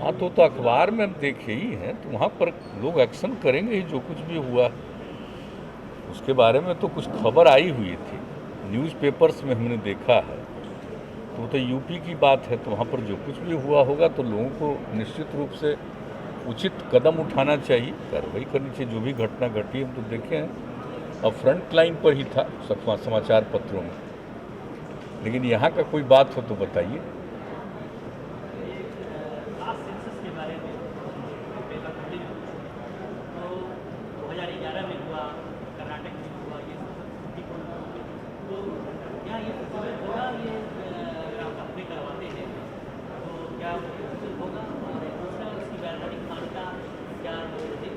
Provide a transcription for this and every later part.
हाँ तो अखबार में हम देखे ही हैं, तो वहाँ पर लोग एक्शन करेंगे ही। जो कुछ भी हुआ उसके बारे में तो कुछ खबर आई हुई थी, न्यूज़पेपर्स में हमने देखा है। तो यूपी की बात है, तो वहाँ पर जो कुछ भी हुआ होगा तो लोगों को निश्चित रूप से उचित कदम उठाना चाहिए, कार्रवाई करनी चाहिए। जो भी घटना घटी हम तो देखे हैं, अब फ्रंट लाइन पर ही था समाचार पत्रों में। लेकिन यहाँ का कोई बात हो तो बताइए।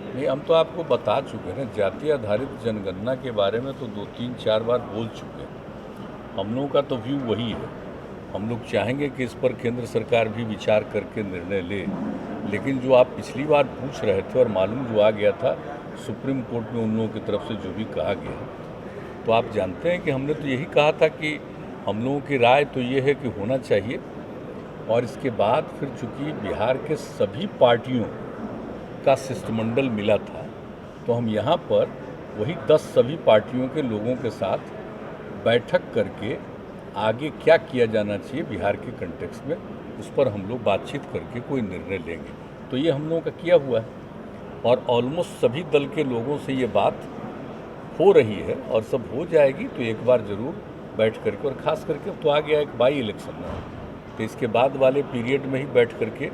नहीं, हम तो आपको बता चुके हैं, जाति आधारित जनगणना के बारे में तो 2-3-4 बार बोल चुके हैं। हम लोगों का तो व्यू वही है। हम लोग चाहेंगे कि इस पर केंद्र सरकार भी विचार करके निर्णय ले। लेकिन जो आप पिछली बार पूछ रहे थे और मालूम जो आ गया था सुप्रीम कोर्ट में उन लोगों की तरफ से जो भी कहा गया, तो आप जानते हैं कि हमने तो यही कहा था कि हम लोगों की राय तो ये है कि होना चाहिए। और इसके बाद फिर चूँकि बिहार के सभी पार्टियों का शिष्टमंडल मिला था, तो हम यहाँ पर वही 10 सभी पार्टियों के लोगों के साथ बैठक करके आगे क्या किया जाना चाहिए बिहार के कंटेक्स्ट में, उस पर हम लोग बातचीत करके कोई निर्णय लेंगे। तो ये हम लोगों का किया हुआ है और ऑलमोस्ट सभी दल के लोगों से ये बात हो रही है और सब हो जाएगी। तो एक बार ज़रूर बैठ करके, और ख़ास करके तो आ गया एक बाई इलेक्शन में, तो इसके बाद वाले पीरियड में ही बैठ करके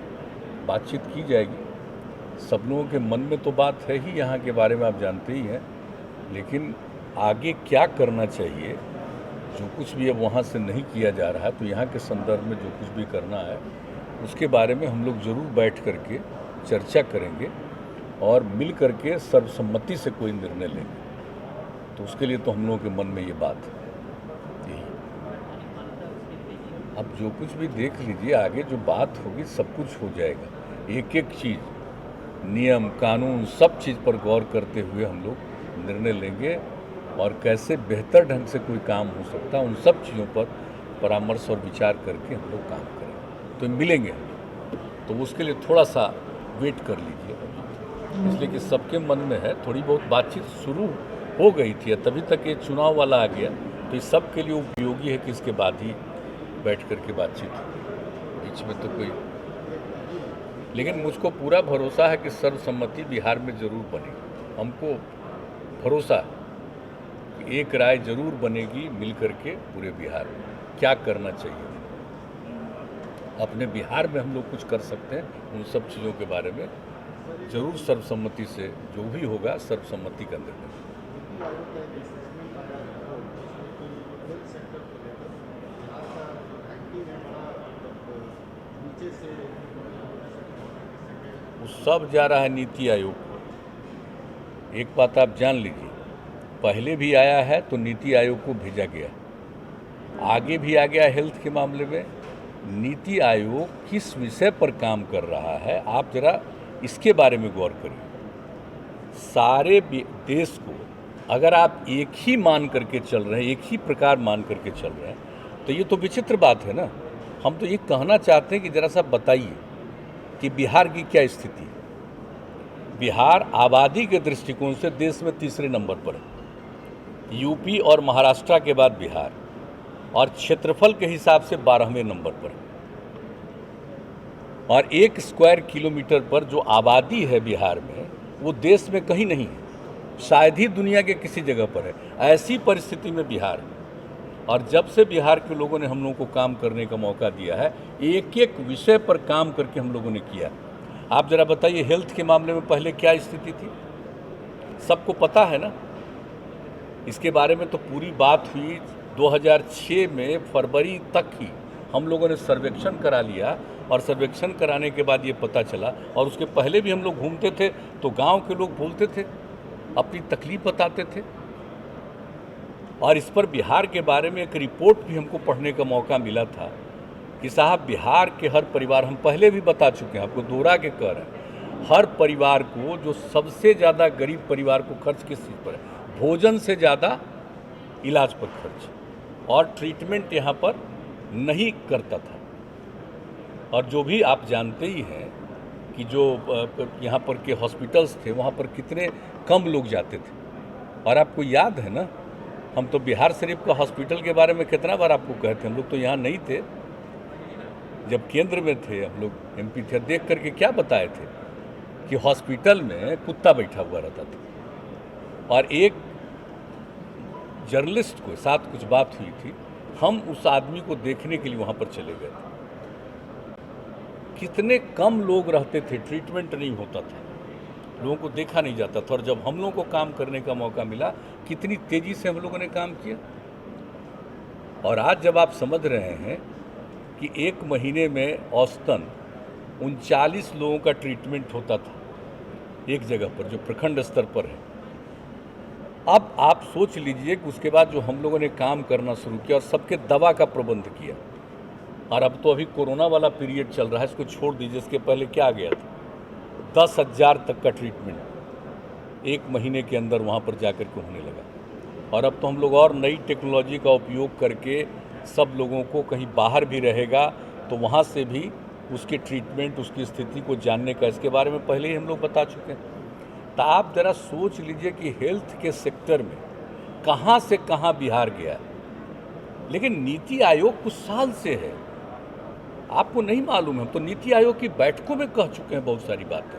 बातचीत की जाएगी। सब लोगों के मन में तो बात है ही यहाँ के बारे में, आप जानते ही हैं। लेकिन आगे क्या करना चाहिए, जो कुछ भी अब वहाँ से नहीं किया जा रहा है, तो यहाँ के संदर्भ में जो कुछ भी करना है उसके बारे में हम लोग ज़रूर बैठ करके चर्चा करेंगे और मिल करके सर्वसम्मति से कोई निर्णय लेंगे। तो उसके लिए तो हम लोगों के मन में ये बात है। यही अब जो कुछ भी देख लीजिए, आगे जो बात होगी सब कुछ हो जाएगा। एक एक चीज़, नियम कानून, सब चीज़ पर गौर करते हुए हम लोग निर्णय लेंगे और कैसे बेहतर ढंग से कोई काम हो सकता है, उन सब चीज़ों पर परामर्श और विचार करके हम लोग काम करेंगे। तो मिलेंगे, तो उसके लिए थोड़ा सा वेट कर लीजिए, इसलिए कि सबके मन में है। थोड़ी बहुत बातचीत शुरू हो गई थी, तभी तक ये चुनाव वाला आ गया, तो इस सब के लिए उपयोगी है कि इसके बाद ही बैठ करके बातचीत हो। बीच में तो कोई, लेकिन मुझको पूरा भरोसा है कि सर्वसम्मति बिहार में ज़रूर बनेगी। हमको भरोसा है कि एक राय ज़रूर बनेगी मिल करके पूरे बिहार में क्या करना चाहिए। अपने बिहार में हम लोग कुछ कर सकते हैं, उन सब चीज़ों के बारे में ज़रूर सर्वसम्मति से जो भी होगा सर्वसम्मति का निर्णय। वो सब जा रहा है नीति आयोग को। एक बात आप जान लीजिए, पहले भी आया है तो नीति आयोग को भेजा गया, आगे भी आ गया हेल्थ के मामले में। नीति आयोग किस विषय पर काम कर रहा है, आप जरा इसके बारे में गौर करिए। सारे देश को अगर आप एक ही मान करके चल रहे हैं, एक ही प्रकार मान करके चल रहे हैं, तो ये तो विचित्र बात है ना। हम तो ये कहना चाहते हैं कि ज़रा सा बताइए कि बिहार की क्या स्थिति है। बिहार आबादी के दृष्टिकोण से देश में तीसरे नंबर पर है, यूपी और महाराष्ट्र के बाद बिहार, और क्षेत्रफल के हिसाब से 12वें नंबर पर है। और 1 स्क्वायर किलोमीटर पर जो आबादी है बिहार में, वो देश में कहीं नहीं है, शायद ही दुनिया के किसी जगह पर है। ऐसी परिस्थिति में बिहार है, और जब से बिहार के लोगों ने हम लोगों को काम करने का मौका दिया है, एक एक विषय पर काम करके हम लोगों ने किया। आप ज़रा बताइए, हेल्थ के मामले में पहले क्या स्थिति थी, सबको पता है ना। इसके बारे में तो पूरी बात हुई 2006 में, फरवरी तक ही हम लोगों ने सर्वेक्षण करा लिया, और सर्वेक्षण कराने के बाद ये पता चला। और उसके पहले भी हम लोग घूमते थे तो गांव के लोग बोलते थे, अपनी तकलीफ बताते थे। और इस पर बिहार के बारे में एक रिपोर्ट भी हमको पढ़ने का मौका मिला था कि साहब, बिहार के हर परिवार, हम पहले भी बता चुके हैं, आपको दोहरा के कह रहे हैं, हर परिवार को, जो सबसे ज़्यादा गरीब परिवार को खर्च किस चीज़ पर है, भोजन से ज़्यादा इलाज पर खर्च, और ट्रीटमेंट यहाँ पर नहीं करता था। और जो भी आप जानते ही हैं कि जो यहाँ पर के हॉस्पिटल्स थे वहाँ पर कितने कम लोग जाते थे। और आपको याद है ना, हम तो बिहार शरीफ का हॉस्पिटल के बारे में कितना बार आपको कहते, हम लोग तो यहाँ नहीं थे, जब केंद्र में थे हम लोग एमपी थे, देख करके क्या बताए थे कि हॉस्पिटल में कुत्ता बैठा हुआ रहता था। और एक जर्नलिस्ट को साथ कुछ बात हुई थी, हम उस आदमी को देखने के लिए वहाँ पर चले गए थे। कितने कम लोग रहते थे, ट्रीटमेंट नहीं होता था, लोगों को देखा नहीं जाता था। और जब हम लोगों को काम करने का मौका मिला, कितनी तेज़ी से हम लोगों ने काम किया। और आज जब आप समझ रहे हैं कि एक महीने में औसतन 39 लोगों का ट्रीटमेंट होता था एक जगह पर, जो प्रखंड स्तर पर है, अब आप सोच लीजिए कि उसके बाद जो हम लोगों ने काम करना शुरू किया और सबके दवा का प्रबंध किया। और अब तो अभी कोरोना वाला पीरियड चल रहा है, इसको छोड़ दीजिए, इसके पहले क्या आ गया था, 10,000 तक का ट्रीटमेंट एक महीने के अंदर वहाँ पर जाकर के होने लगा। और अब तो हम लोग और नई टेक्नोलॉजी का उपयोग करके सब लोगों को, कहीं बाहर भी रहेगा तो वहाँ से भी उसके ट्रीटमेंट, उसकी स्थिति को जानने का, इसके बारे में पहले ही हम लोग बता चुके हैं। तो आप ज़रा सोच लीजिए कि हेल्थ के सेक्टर में कहाँ से कहाँ बिहार गया। लेकिन नीति आयोग कुछ साल से है, आपको नहीं मालूम है, हम तो नीति आयोग की बैठकों में कह चुके हैं बहुत सारी बातें,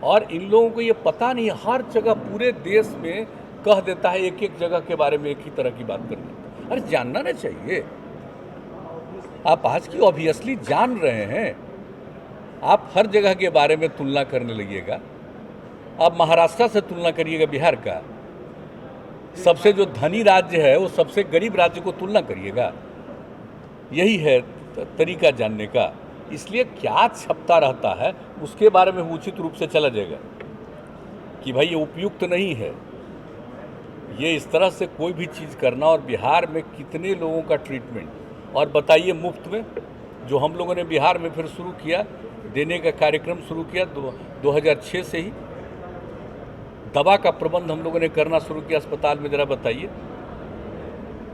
और इन लोगों को ये पता नहीं, हर जगह पूरे देश में कह देता है, एक एक जगह के बारे में एक ही तरह की बात करनी। अरे जानना ना चाहिए। आप आज की ऑब्वियसली जान रहे हैं, आप हर जगह के बारे में तुलना करने लगिएगा। अब महाराष्ट्र से तुलना करिएगा बिहार का, सबसे जो धनी राज्य है वो सबसे गरीब राज्य को तुलना करिएगा। यही है तरीका जानने का। इसलिए क्या छपता रहता है उसके बारे में उचित रूप से चला जाएगा कि भाई ये उपयुक्त नहीं है, ये इस तरह से कोई भी चीज़ करना। और बिहार में कितने लोगों का ट्रीटमेंट, और बताइए मुफ्त में, जो हम लोगों ने बिहार में फिर शुरू किया देने का कार्यक्रम शुरू किया 2006 से ही, दवा का प्रबंध हम लोगों ने करना शुरू किया अस्पताल में, ज़रा बताइए।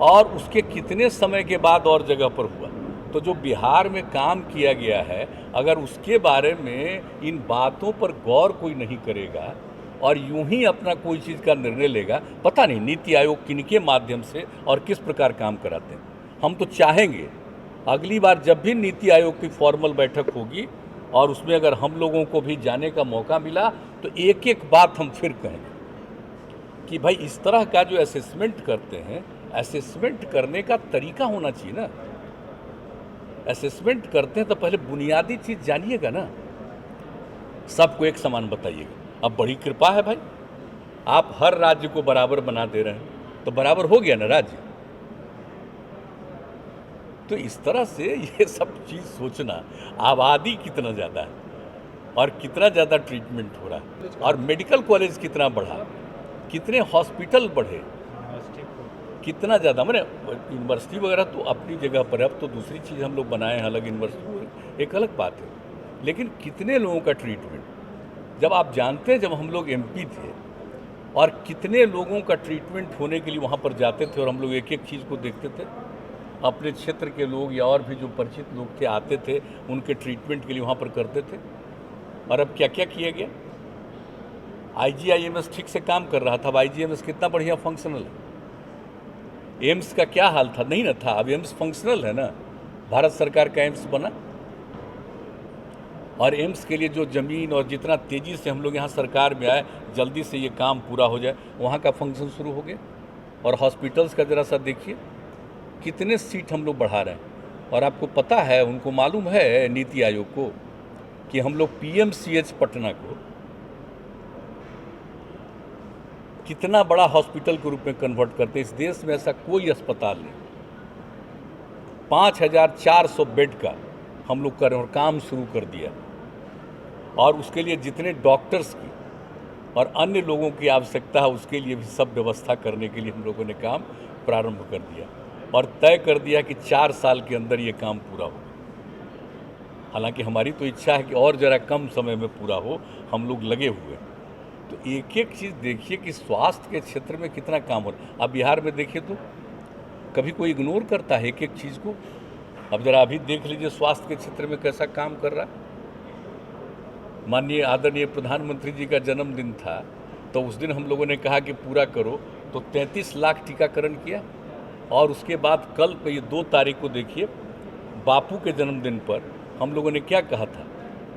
और उसके कितने समय के बाद और जगह पर हुआ। तो जो बिहार में काम किया गया है, अगर उसके बारे में इन बातों पर गौर कोई नहीं करेगा और यूं ही अपना कोई चीज़ का निर्णय लेगा, पता नहीं नीति आयोग किनके माध्यम से और किस प्रकार काम कराते हैं। हम तो चाहेंगे अगली बार जब भी नीति आयोग की फॉर्मल बैठक होगी और उसमें अगर हम लोगों को भी जाने का मौका मिला, तो एक एक बात हम फिर कहेंगे कि भाई इस तरह का जो असेसमेंट करते हैं, असेसमेंट करने का तरीका होना चाहिए ना। असेसमेंट करते हैं तो पहले बुनियादी चीज़ जानिएगा ना, सबको एक समान बताइएगा। अब बड़ी कृपा है भाई, आप हर राज्य को बराबर बना दे रहे हैं, तो बराबर हो गया ना राज्य। तो इस तरह से ये सब चीज़ सोचना, आबादी कितना ज़्यादा है और कितना ज़्यादा ट्रीटमेंट हो रहा है, और मेडिकल कॉलेज कितना बढ़ा, कितने हॉस्पिटल बढ़े, कितना ज़्यादा, मैंने यूनिवर्सिटी वगैरह तो अपनी जगह पर है, अब तो दूसरी चीज़ हम लोग बनाए हैं अलग, यूनिवर्सिटी एक अलग बात है। लेकिन कितने लोगों का ट्रीटमेंट, जब आप जानते हैं जब हम लोग एमपी थे और कितने लोगों का ट्रीटमेंट होने के लिए वहाँ पर जाते थे, और हम लोग एक एक चीज़ को देखते थे, अपने क्षेत्र के लोग या और भी जो परिचित लोग थे आते थे, उनके ट्रीटमेंट के लिए वहाँ पर करते थे। और अब क्या क्या किया गया, IGIMS ठीक से काम कर रहा था। अब IGIMS कितना बढ़िया फंक्शनल है। एम्स का क्या हाल था, नहीं ना था, अब एम्स फंक्शनल है ना, भारत सरकार का एम्स बना। और एम्स के लिए जो ज़मीन, और जितना तेज़ी से हम लोग यहाँ सरकार में आए, जल्दी से ये काम पूरा हो जाए, वहाँ का फंक्शन शुरू हो गया। और हॉस्पिटल्स का ज़रा सा देखिए कितने सीट हम लोग बढ़ा रहे हैं। और आपको पता है, उनको मालूम है नीति आयोग को कि हम लोग PMCH पटना को कितना बड़ा हॉस्पिटल के रूप में कन्वर्ट करते हैं। इस देश में ऐसा कोई अस्पताल नहीं, 5400 बेड का हम लोग कर काम शुरू कर दिया। और उसके लिए जितने डॉक्टर्स की और अन्य लोगों की आवश्यकता है, उसके लिए भी सब व्यवस्था करने के लिए हम लोगों ने काम प्रारंभ कर दिया और तय कर दिया कि 4 साल के अंदर ये काम पूरा हो। हालांकि हमारी तो इच्छा है कि और ज़रा कम समय में पूरा हो, हम लोग लगे हुए हैं। तो एक एक चीज़ देखिए कि स्वास्थ्य के क्षेत्र में कितना काम हो रहा है। अब बिहार में देखिए तो कभी कोई इग्नोर करता है एक एक चीज़ को। अब ज़रा अभी देख लीजिए स्वास्थ्य के क्षेत्र में कैसा काम कर रहा है। माननीय आदरणीय प्रधानमंत्री जी का जन्मदिन था, तो उस दिन हम लोगों ने कहा कि पूरा करो, तो 33 लाख टीकाकरण किया। और उसके बाद कल पे ये 2 तारीख को देखिए, बापू के जन्मदिन पर हम लोगों ने क्या कहा था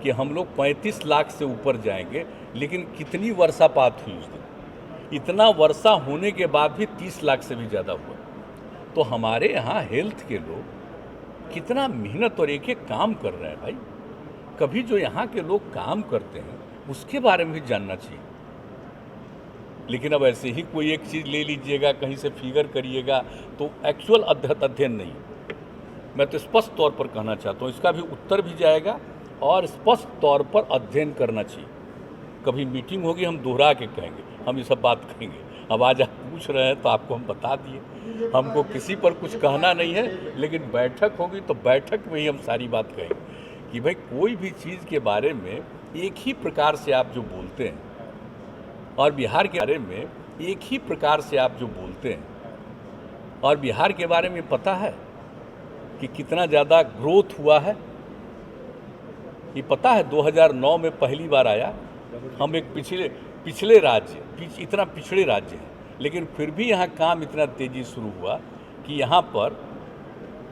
कि हम लोग 35 लाख से ऊपर जाएंगे, लेकिन कितनी वर्षापात हुई उस दिन। इतना वर्षा होने के बाद भी 30 लाख से भी ज़्यादा हुआ। तो हमारे यहाँ हेल्थ के लोग कितना मेहनत और एक एक काम कर रहे हैं भाई। कभी जो यहाँ के लोग काम करते हैं उसके बारे में भी जानना चाहिए। लेकिन अब ऐसे ही कोई एक चीज़ ले लीजिएगा, कहीं से फिगर करिएगा, तो एक्चुअल अध्ययन नहीं। मैं तो स्पष्ट तौर पर कहना चाहता हूँ, इसका भी उत्तर भी जाएगा और स्पष्ट तौर पर अध्ययन करना चाहिए। कभी मीटिंग होगी हम दोहरा के कहेंगे, हम ये सब बात कहेंगे। अब आज आप पूछ रहे हैं तो आपको हम बता दिए, हमको किसी पर कुछ कहना नहीं है, लेकिन बैठक होगी तो बैठक में ही हम सारी बात कहेंगे कि भाई कोई भी चीज़ के बारे में एक ही प्रकार से आप जो बोलते हैं, और बिहार के बारे में एक ही प्रकार से आप जो बोलते हैं, और बिहार के बारे में पता है कि कितना ज़्यादा ग्रोथ हुआ है, ये पता है। 2009 में पहली बार आया। हम एक पिछले राज्य, इतना पिछड़े राज्य हैं, लेकिन फिर भी यहाँ काम इतना तेज़ी शुरू हुआ कि यहाँ पर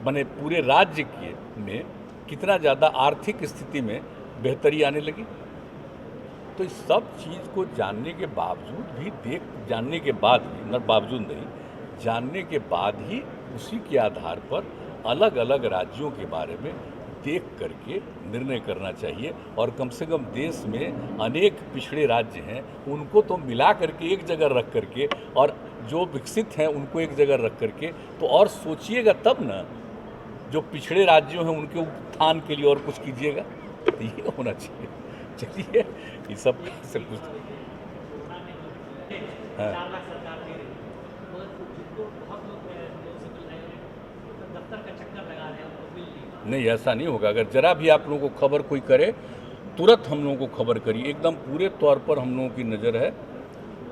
माने पूरे राज्य के में कितना ज़्यादा आर्थिक स्थिति में बेहतरी आने लगी। तो इस सब चीज़ को जानने के बावजूद भी जानने के बाद ही उसी के आधार पर अलग अलग राज्यों के बारे में देख करके निर्णय करना चाहिए। और कम से कम देश में अनेक पिछड़े राज्य हैं, उनको तो मिला करके एक जगह रख करके, और जो विकसित हैं उनको एक जगह रख करके, तो और सोचिएगा तब ना, जो पिछड़े राज्यों हैं उनके उत्थान के लिए और कुछ कीजिएगा। तो ये होना चाहिए। चलिए, ये सब से कुछ नहीं, ऐसा नहीं होगा। अगर जरा भी आप लोगों को खबर कोई करे, तुरंत हम लोगों को खबर करिए। एकदम पूरे तौर पर हम लोगों की नज़र है।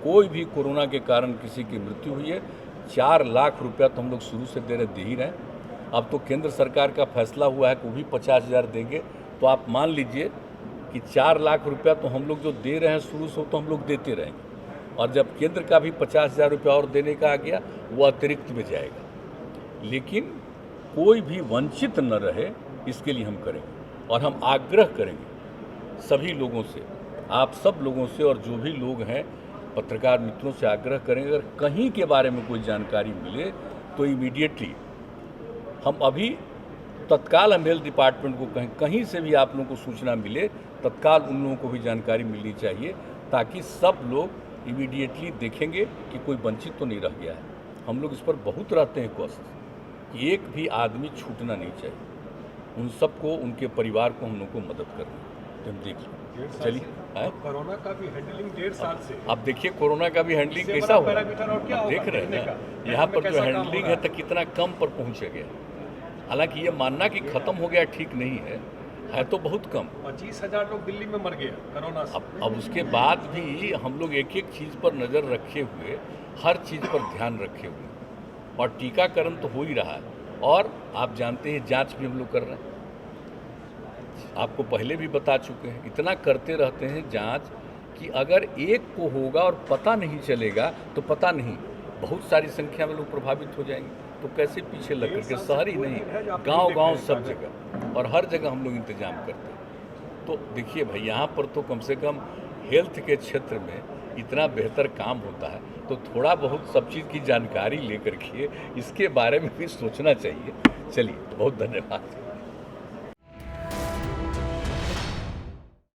कोई भी कोरोना के कारण किसी की मृत्यु हुई है, 4 लाख रुपया तो हम लोग शुरू से दे ही रहे हैं। अब तो केंद्र सरकार का फैसला हुआ है कि वो भी 50,000 देंगे। तो आप मान लीजिए कि 4 लाख रुपया तो हम लोग जो दे रहे हैं शुरू से, तो हम लोग देते रहेंगे। और जब केंद्र का भी 50,000 रुपया और देने का आ गया, वो अतिरिक्त में जाएगा। लेकिन कोई भी वंचित न रहे, इसके लिए हम करेंगे। और हम आग्रह करेंगे सभी लोगों से, आप सब लोगों से, और जो भी लोग हैं पत्रकार मित्रों से आग्रह करेंगे, अगर कहीं के बारे में कोई जानकारी मिले तो इमीडिएटली हम अभी तत्काल हम हेल्थ डिपार्टमेंट को कहीं से भी आप लोगों को सूचना मिले, तत्काल उन लोगों को भी जानकारी मिलनी चाहिए, ताकि सब लोग इमीडिएटली देखेंगे कि कोई वंचित तो नहीं रह गया है। हम लोग इस पर बहुत रहते हैं कोशिश कि एक भी आदमी छूटना नहीं चाहिए। उन सबको, उनके परिवार को हम लोग को मदद करनी है। तो हम देख लो, चलिए। कोरोना का भी हैंडलिंग 1.5 साल से, अब देखिए कोरोना का भी हैंडलिंग कैसा हुआ, देख रहे हैं ना यहाँ पर जो हैंडलिंग है तो कितना कम पर पहुँच गया। हालांकि ये मानना कि खत्म हो गया ठीक नहीं है तो बहुत कम। 25,000 लोग दिल्ली में मर गए कोरोना से। अब उसके बाद भी हम लोग एक एक चीज़ पर नज़र रखे हुए, हर चीज़ पर ध्यान रखे हुए, और टीकाकरण तो हो ही रहा है। और आप जानते हैं जांच भी हम लोग कर रहे हैं, आपको पहले भी बता चुके हैं। इतना करते रहते हैं जांच कि अगर एक को होगा और पता नहीं चलेगा तो पता नहीं, बहुत सारी संख्या में लोग प्रभावित हो जाएंगे। तो कैसे पीछे लग करके, शहर ही नहीं, गांव सब जगह, और हर जगह हम लोग इंतजाम करते हैं। तो देखिए भाई, यहाँ पर तो कम से कम हेल्थ के क्षेत्र में इतना बेहतर काम होता है, तो थोड़ा बहुत सब चीज़ की जानकारी लेकर के इसके बारे में भी सोचना चाहिए। चलिए, बहुत धन्यवाद।